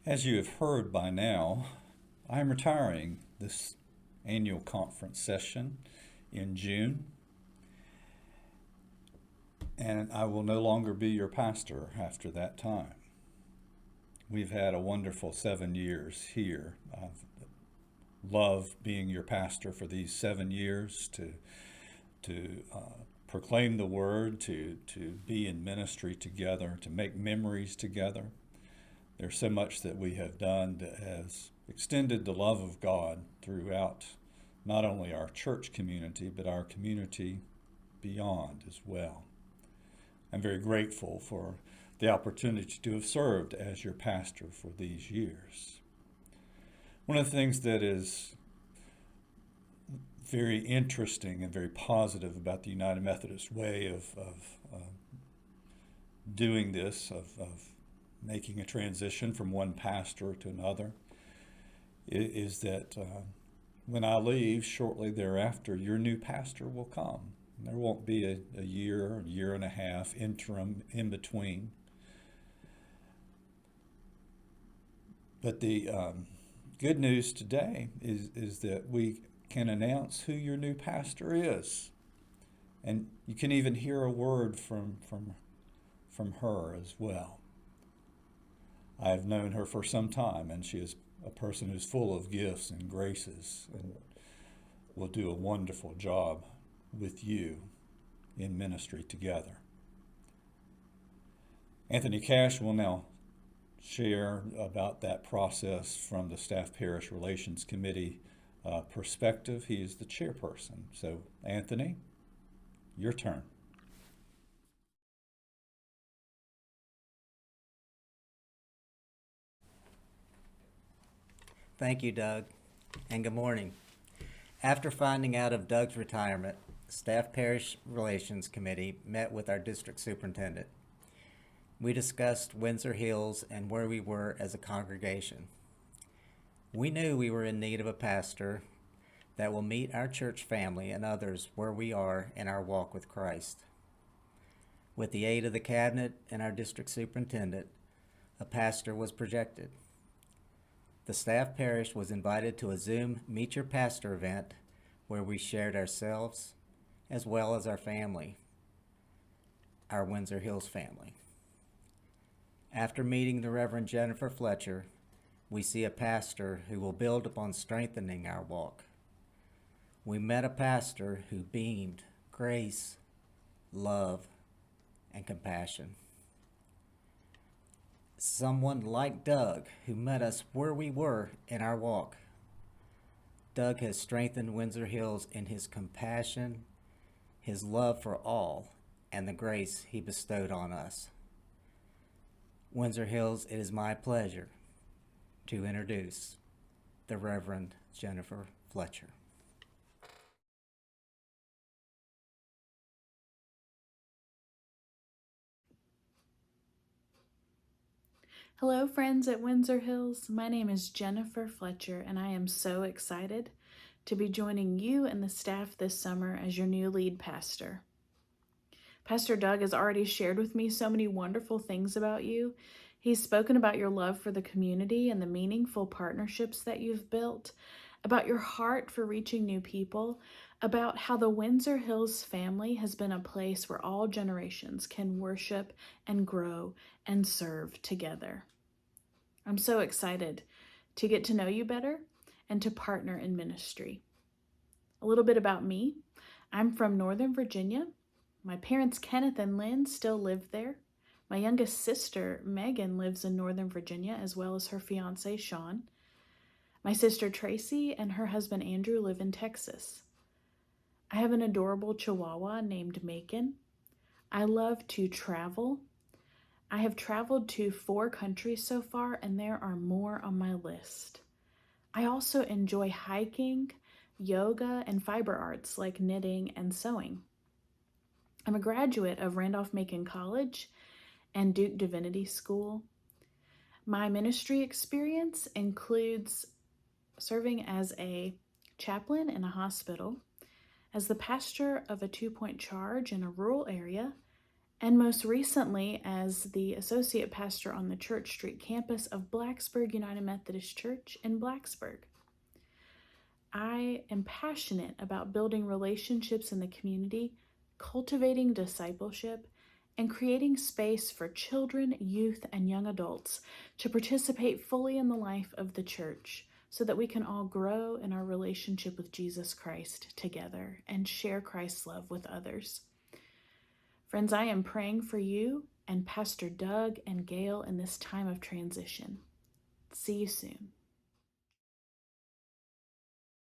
As you have heard by now, I am retiring this annual conference session in June, and I will no longer be your pastor after that time. We've had a wonderful 7 years here. I've loved being your pastor for these 7 years, to proclaim the word, to be in ministry together, to make memories together. There's so much that we have done that has extended the love of God throughout not only our church community, but our community beyond as well. I'm very grateful for the opportunity to have served as your pastor for these years. One of the things that is very interesting and very positive about the United Methodist way of doing this, of making a transition from one pastor to another, is that when I leave shortly thereafter, your new pastor will come. There won't be a year and a half interim in between. But the good news today is that we can announce who your new pastor is. And you can even hear a word from her as well. I've known her for some time, and she is a person who's full of gifts and graces and will do a wonderful job with you in ministry together. Anthony Cash will now share about that process from the Staff Parish Relations Committee perspective. He is the chairperson. So, Anthony, your turn. Thank you, Doug, and good morning. After finding out of Doug's retirement, Staff Parish Relations Committee met with our district superintendent. We discussed Windsor Hills and where we were as a congregation. We knew we were in need of a pastor that will meet our church family and others where we are in our walk with Christ. With the aid of the cabinet and our district superintendent, a pastor was projected. The staff parish was invited to a Zoom Meet Your Pastor event where we shared ourselves as well as our family, our Windsor Hills family. After meeting the Reverend Jennifer Fletcher, we see a pastor who will build upon strengthening our walk. We met a pastor who beamed grace, love, and compassion. Someone like Doug who met us where we were in our walk. Doug has strengthened Windsor Hills in his compassion, his love for all, and the grace he bestowed on us. Windsor Hills, it is my pleasure to introduce the Reverend Jennifer Fletcher. Hello, friends at Windsor Hills. My name is Jennifer Fletcher, and I am so excited to be joining you and the staff this summer as your new lead pastor. Pastor Doug has already shared with me so many wonderful things about you. He's spoken about your love for the community and the meaningful partnerships that you've built, about your heart for reaching new people, about how the Windsor Hills family has been a place where all generations can worship and grow and serve together. I'm so excited to get to know you better and to partner in ministry. A little bit about me. I'm from Northern Virginia. My parents, Kenneth and Lynn, still live there. My youngest sister, Megan, lives in Northern Virginia, as well as her fiance, Sean. My sister, Tracy, and her husband, Andrew, live in Texas. I have an adorable Chihuahua named Macon. I love to travel. I have traveled to 4 countries so far, and there are more on my list. I also enjoy hiking, yoga, and fiber arts like knitting and sewing. I'm a graduate of Randolph-Macon College and Duke Divinity School. My ministry experience includes serving as a chaplain in a hospital, as the pastor of a 2-point charge in a rural area, and most recently as the associate pastor on the Church Street campus of Blacksburg United Methodist Church in Blacksburg. I am passionate about building relationships in the community, cultivating discipleship, and creating space for children, youth, and young adults to participate fully in the life of the church so that we can all grow in our relationship with Jesus Christ together and share Christ's love with others. Friends, I am praying for you and Pastor Doug and Gail in this time of transition. See you soon.